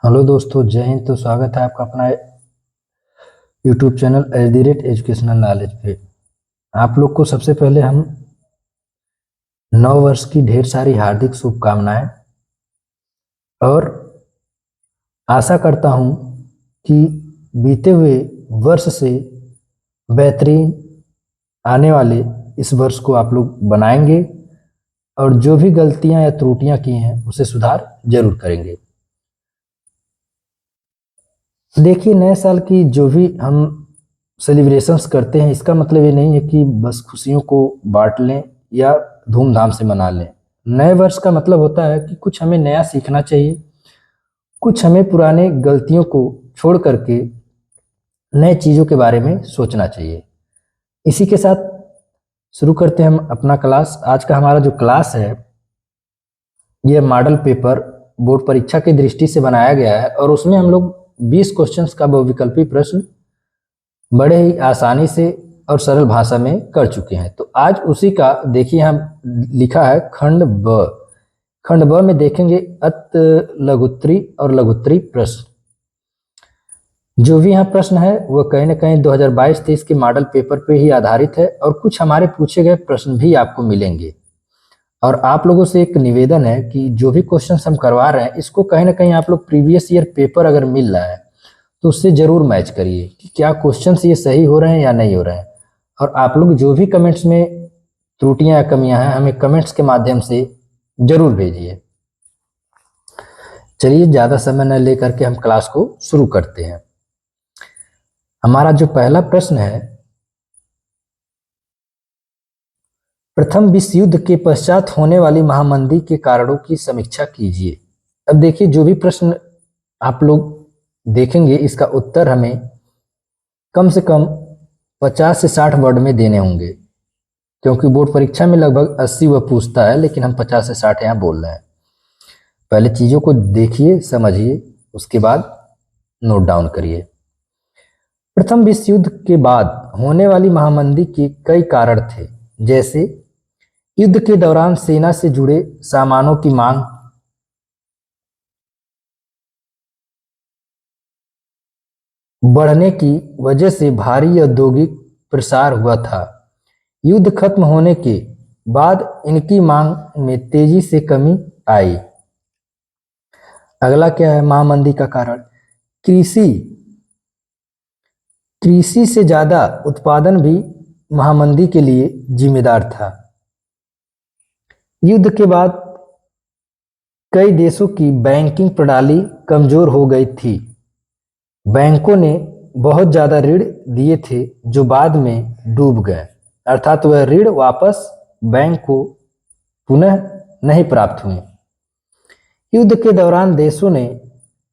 Hello दोस्तों, जय हिंद। तो स्वागत है आपका अपना यूट्यूब चैनल एजुकेशनल नॉलेज पे। आप लोग को सबसे पहले हम नव वर्ष की ढेर सारी हार्दिक शुभकामनाएं और आशा करता हूं कि बीते हुए वर्ष से बेहतरीन आने वाले इस वर्ष को आप लोग बनाएंगे और जो भी गलतियां या त्रुटियां की हैं उसे सुधार जरूर करेंगे। देखिए, नए साल की जो भी हम सेलिब्रेशंस करते हैं, इसका मतलब ये नहीं है कि बस खुशियों को बांट लें या धूमधाम से मना लें। नए वर्ष का मतलब होता है कि कुछ हमें नया सीखना चाहिए, कुछ हमें पुराने गलतियों को छोड़ करके नए चीज़ों के बारे में सोचना चाहिए। इसी के साथ शुरू करते हैं हम अपना क्लास। आज का हमारा जो क्लास है, यह मॉडल पेपर बोर्ड परीक्षा की दृष्टि से बनाया गया है और उसमें हम लोग 20 क्वेश्चंस का बहुविकल्पी प्रश्न बड़े ही आसानी से और सरल भाषा में कर चुके हैं। तो आज उसी का देखिए, हम लिखा है खंड ब। खंड ब में देखेंगे अत लघुत्तरी और लघुत्तरी प्रश्न। जो भी यहाँ प्रश्न है वह कहीं ना कहीं 2022-23 के मॉडल पेपर पे ही आधारित है और कुछ हमारे पूछे गए प्रश्न भी आपको मिलेंगे। और आप लोगों से एक निवेदन है कि जो भी क्वेश्चन हम करवा रहे हैं, इसको कहीं ना कहीं आप लोग प्रीवियस ईयर पेपर अगर मिल रहा है तो उससे जरूर मैच करिए कि क्या क्वेश्चंस ये सही हो रहे हैं या नहीं हो रहे हैं। और आप लोग जो भी कमेंट्स में त्रुटियां या कमियां हैं, हमें कमेंट्स के माध्यम से जरूर भेजिए। चलिए, ज़्यादा समय न लेकर के हम क्लास को शुरू करते हैं। हमारा जो पहला प्रश्न है, प्रथम विश्व युद्ध के पश्चात होने वाली महामंदी के कारणों की समीक्षा कीजिए। अब देखिए, जो भी प्रश्न आप लोग देखेंगे, इसका उत्तर हमें कम से कम 50 से 60 वर्ड में देने होंगे, क्योंकि बोर्ड परीक्षा में लगभग 80 वह पूछता है, लेकिन हम 50 से 60 यहाँ बोल रहे हैं। पहले चीज़ों को देखिए, समझिए, उसके बाद नोट डाउन करिए। प्रथम विश्व युद्ध के बाद होने वाली महामंदी के कई कारण थे, जैसे युद्ध के दौरान सेना से जुड़े सामानों की मांग बढ़ने की वजह से भारी औद्योगिक प्रसार हुआ था। युद्ध खत्म होने के बाद इनकी मांग में तेजी से कमी आई। अगला क्या है महामंदी का कारण? कृषि कृषि से ज्यादा उत्पादन भी महामंदी के लिए जिम्मेदार था। युद्ध के बाद कई देशों की बैंकिंग प्रणाली कमजोर हो गई थी। बैंकों ने बहुत ज्यादा ऋण दिए थे जो बाद में डूब गए, अर्थात वह ऋण वापस बैंक को पुनः नहीं प्राप्त हुए। युद्ध के दौरान देशों ने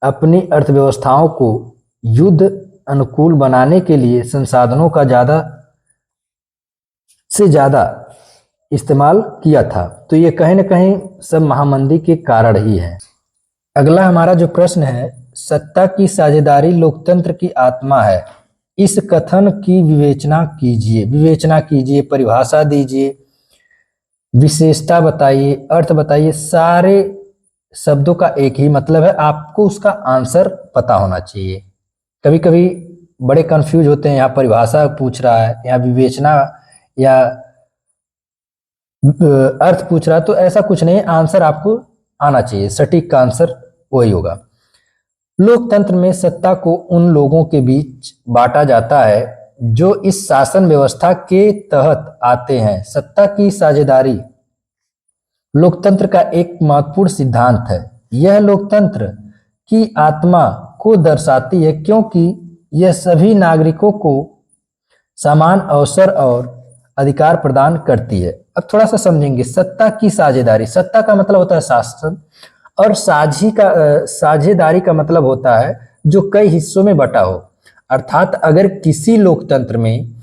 अपनी अर्थव्यवस्थाओं को युद्ध अनुकूल बनाने के लिए संसाधनों का ज्यादा से ज्यादा इस्तेमाल किया था। तो ये कहीं ना कहीं सब महामंदी के कारण ही है। अगला हमारा जो प्रश्न है, सत्ता की साझेदारी लोकतंत्र की आत्मा है। इस कथन की विवेचना कीजिए, परिभाषा दीजिए, विशेषता बताइए, अर्थ बताइए। सारे शब्दों का एक ही मतलब है, आपको उसका आंसर पता होना चाहिए। कभी कभी बड़े कंफ्यूज होते हैं, यहाँ परिभाषा पूछ रहा है, यहाँ विवेचना या अर्थ पूछ रहा है, तो ऐसा कुछ नहीं है। आंसर आपको आना चाहिए, सटीक का आंसर वही होगा। लोकतंत्र में सत्ता को उन लोगों के बीच बांटा जाता है जो इस शासन व्यवस्था के तहत आते हैं। सत्ता की साझेदारी लोकतंत्र का एक महत्वपूर्ण सिद्धांत है। यह लोकतंत्र की आत्मा को दर्शाती है, क्योंकि यह सभी नागरिकों को समान अवसर और अधिकार प्रदान करती है। अब थोड़ा सा समझेंगे, सत्ता की साझेदारी। सत्ता का मतलब होता है शासन, और साझेदारी का मतलब होता है जो कई हिस्सों में बटा हो। अर्थात अगर किसी लोकतंत्र में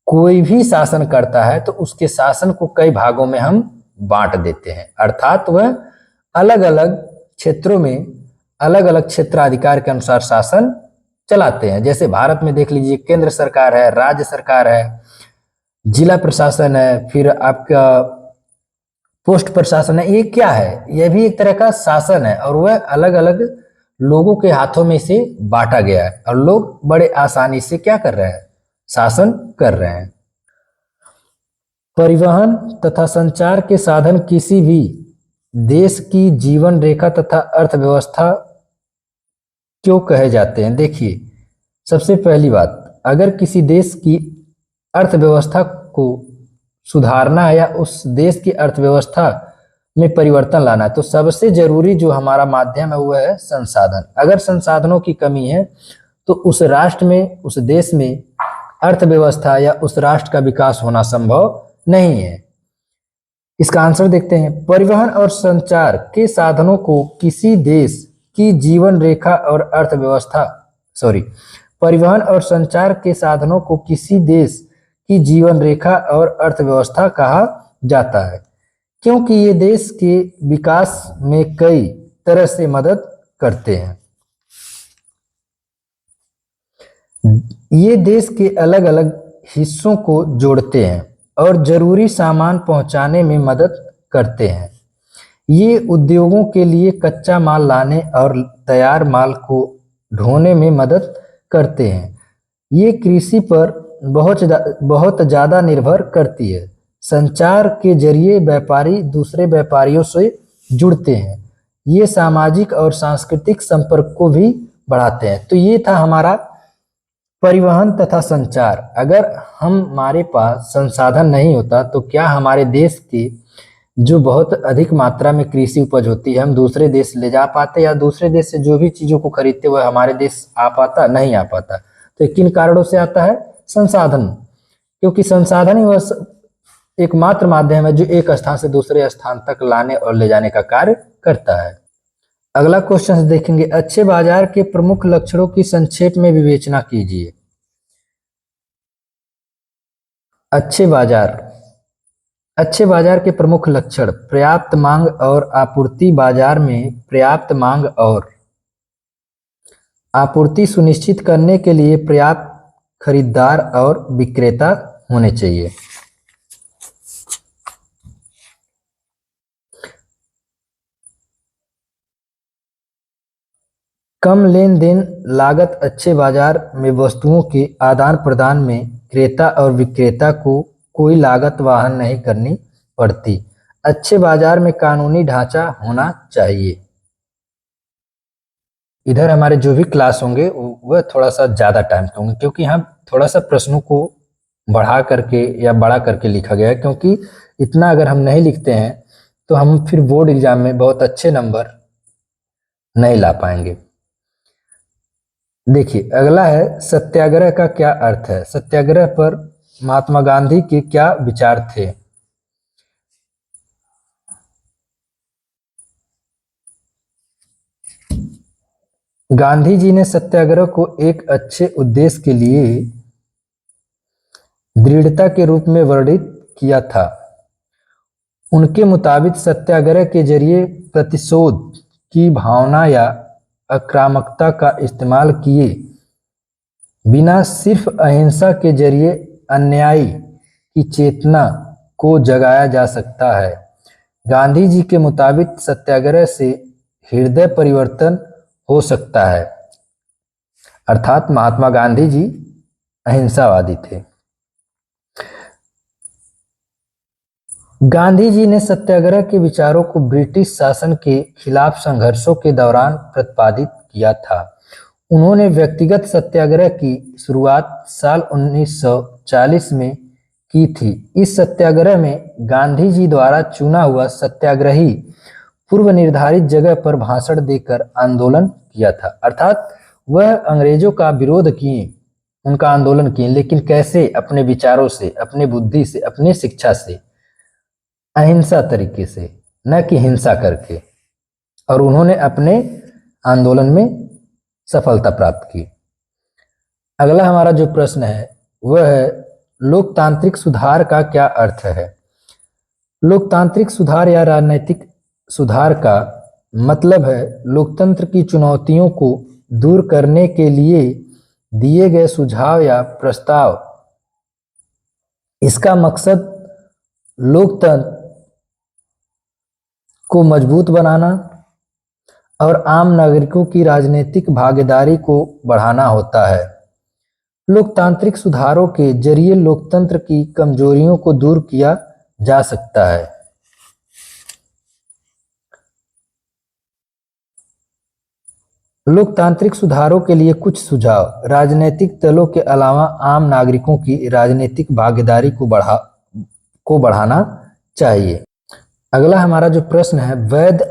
कोई भी शासन करता है तो उसके शासन को कई भागों में हम बांट देते हैं, अर्थात वह अलग अलग क्षेत्रों में अलग अलग क्षेत्राधिकार के अनुसार शासन चलाते हैं। जैसे भारत में देख लीजिए, केंद्र सरकार है, राज्य सरकार है, जिला प्रशासन है, फिर आपका पोस्ट प्रशासन है। ये क्या है? यह भी एक तरह का शासन है और वह अलग अलग लोगों के हाथों में इसे बांटा गया है और लोग बड़े आसानी से क्या कर रहे हैं, शासन कर रहे हैं। परिवहन तथा संचार के साधन किसी भी देश की जीवन रेखा तथा अर्थव्यवस्था क्यों कहे जाते हैं। देखिए, सबसे पहली बात, अगर किसी देश की अर्थव्यवस्था को सुधारना है या उस देश की अर्थव्यवस्था में परिवर्तन लाना है तो सबसे जरूरी जो हमारा माध्यम है वो है संसाधन। अगर संसाधनों की कमी है तो उस राष्ट्र में, उस देश में अर्थव्यवस्था या उस राष्ट्र का विकास होना संभव नहीं है। इसका आंसर देखते हैं। परिवहन और संचार के साधनों को किसी देश की जीवन रेखा और अर्थव्यवस्था परिवहन और संचार के साधनों को किसी देश की जीवन रेखा और अर्थव्यवस्था कहा जाता है क्योंकि ये देश के विकास में कई तरह से मदद करते हैं। ये देश के अलग अलग हिस्सों को जोड़ते हैं और जरूरी सामान पहुंचाने में मदद करते हैं। ये उद्योगों के लिए कच्चा माल लाने और तैयार माल को ढोने में मदद करते हैं। ये कृषि पर बहुत ज़्यादा निर्भर करती है। संचार के जरिए व्यापारी दूसरे व्यापारियों से जुड़ते हैं। ये सामाजिक और सांस्कृतिक संपर्क को भी बढ़ाते हैं। तो ये था हमारा परिवहन तथा संचार। अगर हमारे पास संसाधन नहीं होता तो क्या हमारे देश की जो बहुत अधिक मात्रा में कृषि उपज होती है हम दूसरे देश ले जा पाते या दूसरे देश से जो भी चीज़ों को खरीदते हुए हमारे देश आ पाता, नहीं आ पाता। तो किन कारणों से आता है? संसाधन, क्योंकि संसाधन ही वह एकमात्र माध्यम है जो एक स्थान से दूसरे स्थान तक लाने और ले जाने का कार्य करता है। अगला क्वेश्चन देखेंगे, अच्छे बाजार के प्रमुख लक्षणों की संक्षेप में विवेचना कीजिए। अच्छे बाजार के प्रमुख लक्षण, पर्याप्त मांग और आपूर्ति। बाजार में पर्याप्त मांग और आपूर्ति सुनिश्चित करने के लिए पर्याप्त खरीदार और विक्रेता होने चाहिए। कम लेन देन लागत, अच्छे बाजार में वस्तुओं के आदान प्रदान में क्रेता और विक्रेता को कोई लागत वहन नहीं करनी पड़ती। अच्छे बाजार में कानूनी ढांचा होना चाहिए। इधर हमारे जो भी क्लास होंगे वह थोड़ा सा ज़्यादा टाइम के होंगे क्योंकि हम थोड़ा सा प्रश्नों को बढ़ा करके या बड़ा करके लिखा गया है, क्योंकि इतना अगर हम नहीं लिखते हैं तो हम फिर बोर्ड एग्जाम में बहुत अच्छे नंबर नहीं ला पाएंगे। देखिए, अगला है सत्याग्रह का क्या अर्थ है। सत्याग्रह पर महात्मा गांधी के क्या विचार थे? गांधी जी ने सत्याग्रह को एक अच्छे उद्देश्य के लिए दृढ़ता के रूप में वर्णित किया था। उनके मुताबिक सत्याग्रह के जरिए प्रतिशोध की भावना या आक्रामकता का इस्तेमाल किए बिना सिर्फ अहिंसा के जरिए अन्याय की चेतना को जगाया जा सकता है। गांधी जी के मुताबिक सत्याग्रह से हृदय परिवर्तन हो सकता है। अर्थात महात्मा गांधी जी अहिंसावादी थे। गांधी जी ने सत्याग्रह के विचारों को ब्रिटिश शासन के खिलाफ संघर्षों के दौरान प्रतिपादित किया था। उन्होंने व्यक्तिगत सत्याग्रह की शुरुआत साल 1940 में की थी। इस सत्याग्रह में गांधी जी द्वारा चुना हुआ सत्याग्रही पूर्व निर्धारित जगह पर भाषण देकर आंदोलन किया था। अर्थात वह अंग्रेजों का विरोध किए, उनका आंदोलन किए, लेकिन कैसे? अपने विचारों से, अपने बुद्धि से, अपने शिक्षा से, अहिंसा तरीके से, न कि हिंसा करके। और उन्होंने अपने आंदोलन में सफलता प्राप्त की। अगला हमारा जो प्रश्न है वह है लोकतांत्रिक सुधार का क्या अर्थ है। लोकतांत्रिक सुधार या राजनीतिक सुधार का मतलब है लोकतंत्र की चुनौतियों को दूर करने के लिए दिए गए सुझाव या प्रस्ताव। इसका मकसद लोकतंत्र को मजबूत बनाना और आम नागरिकों की राजनीतिक भागीदारी को बढ़ाना होता है। लोकतांत्रिक सुधारों के जरिए लोकतंत्र की कमजोरियों को दूर किया जा सकता है। लोकतांत्रिक सुधारों के लिए कुछ सुझाव। राजनीतिक दलों के अलावा आम नागरिकों की राजनीतिक भागीदारी को बढ़ाना चाहिए। अगला हमारा जो प्रश्न है, वैध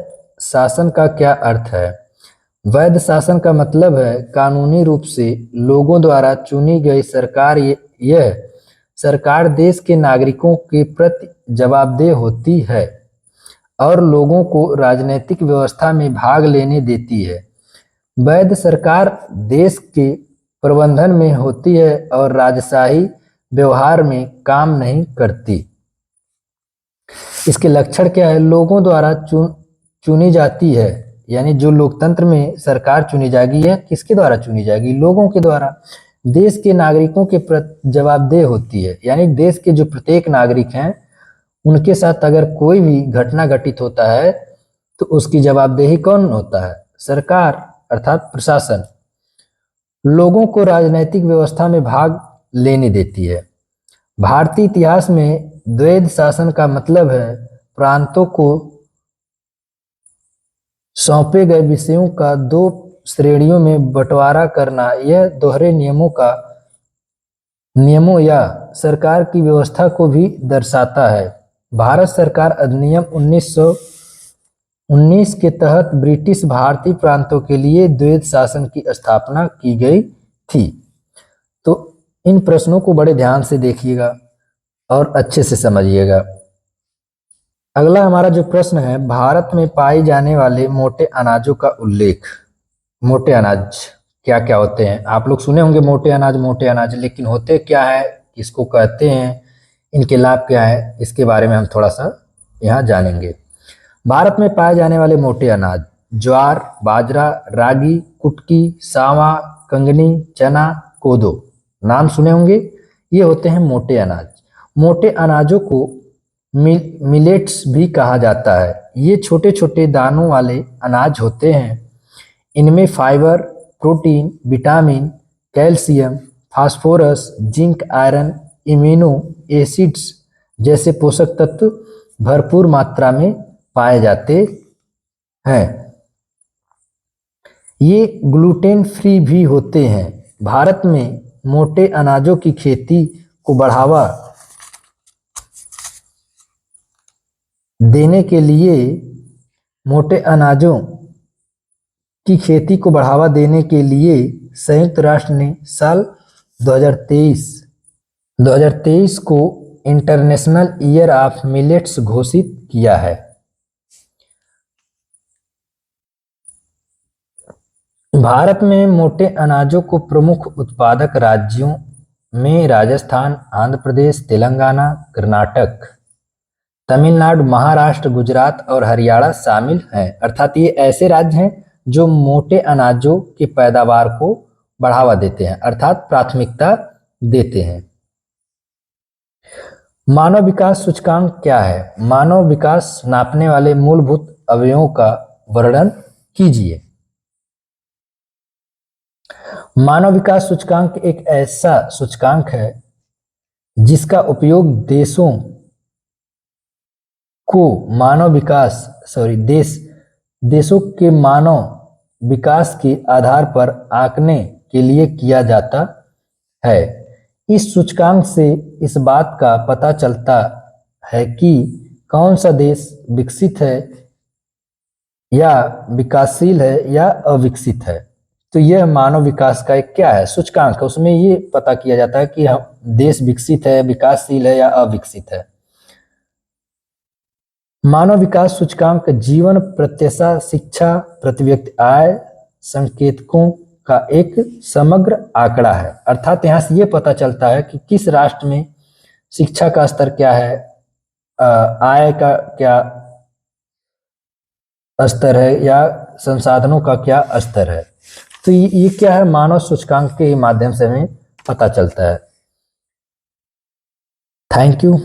शासन का क्या अर्थ है? वैध शासन का मतलब है कानूनी रूप से लोगों द्वारा चुनी गई सरकार। यह सरकार देश के नागरिकों के प्रति जवाबदेह होती है और लोगों को राजनीतिक व्यवस्था में भाग लेने देती है। वैध सरकार देश के प्रबंधन में होती है और राजशाही व्यवहार में काम नहीं करती। इसके लक्षण क्या है? लोगों द्वारा चुनी जाती है, यानी जो लोकतंत्र में सरकार चुनी जाएगी, यह किसके द्वारा चुनी जाएगी? लोगों के द्वारा। देश के नागरिकों के प्रति जवाबदेह होती है, यानी देश के जो प्रत्येक नागरिक हैं उनके साथ अगर कोई भी घटना घटित होता है तो उसकी जवाबदेही कौन होता है? सरकार अर्थात प्रशासन। लोगों को राजनीतिक व्यवस्था में भाग लेने देती है। भारतीय इतिहास में द्वैध शासन का मतलब है प्रांतों को सौंपे गए विषयों का दो श्रेणियों में बंटवारा करना। यह दोहरे नियमों या सरकार की व्यवस्था को भी दर्शाता है। भारत सरकार अधिनियम 1919 के तहत ब्रिटिश भारतीय प्रांतों के लिए द्वैध शासन की स्थापना की गई थी। तो इन प्रश्नों को बड़े ध्यान से देखिएगा और अच्छे से समझिएगा। अगला हमारा जो प्रश्न है, भारत में पाए जाने वाले मोटे अनाजों का उल्लेख। मोटे अनाज क्या क्या होते हैं? आप लोग सुने होंगे मोटे अनाज, लेकिन होते क्या है, किसको कहते हैं, इनके लाभ क्या है, इसके बारे में हम थोड़ा सा यहाँ जानेंगे। भारत में पाए जाने वाले मोटे अनाज: ज्वार, बाजरा, रागी, कुटकी, सावा, कंगनी, चना, कोदो। नाम सुने होंगे, ये होते हैं मोटे अनाज। मोटे अनाजों को मिलेट्स भी कहा जाता है। ये छोटे छोटे दानों वाले अनाज होते हैं। इनमें fibre, protein, vitamin, calcium, phosphorus, zinc, iron, immuno acids जैसे पोषक तत्व भरपूर मात्रा में पाए जाते हैं। ये ग्लूटेन फ्री भी होते हैं। भारत में मोटे अनाजों की खेती को बढ़ावा देने के लिए संयुक्त राष्ट्र ने साल 2023 को इंटरनेशनल ईयर ऑफ मिलेट्स घोषित किया है। भारत में मोटे अनाजों को प्रमुख उत्पादक राज्यों में राजस्थान, आंध्र प्रदेश, तेलंगाना, कर्नाटक, तमिलनाडु, महाराष्ट्र, गुजरात और हरियाणा शामिल हैं। अर्थात ये ऐसे राज्य हैं जो मोटे अनाजों की पैदावार को बढ़ावा देते हैं, अर्थात प्राथमिकता देते हैं। मानव विकास सूचकांक क्या है? मानव विकास नापने वाले मूलभूत अवयवों का वर्णन कीजिए। मानव विकास सूचकांक एक ऐसा सूचकांक है जिसका उपयोग देशों के मानव विकास के आधार पर आंकने के लिए किया जाता है। इस सूचकांक से इस बात का पता चलता है कि कौन सा देश विकसित है या विकासशील है या अविकसित है। तो यह मानव विकास का एक क्या है? सूचकांक है। उसमें ये पता किया जाता है कि देश विकसित है, विकासशील है या अविकसित है। मानव विकास सूचकांक जीवन प्रत्याशा, शिक्षा, प्रति व्यक्ति आय संकेतकों का एक समग्र आंकड़ा है। अर्थात यहाँ से ये पता चलता है कि किस राष्ट्र में शिक्षा का स्तर क्या है, आय का क्या स्तर है या संसाधनों का क्या स्तर है। तो ये क्या है? मानव सूचकांक के माध्यम से हमें पता चलता है। Thank you.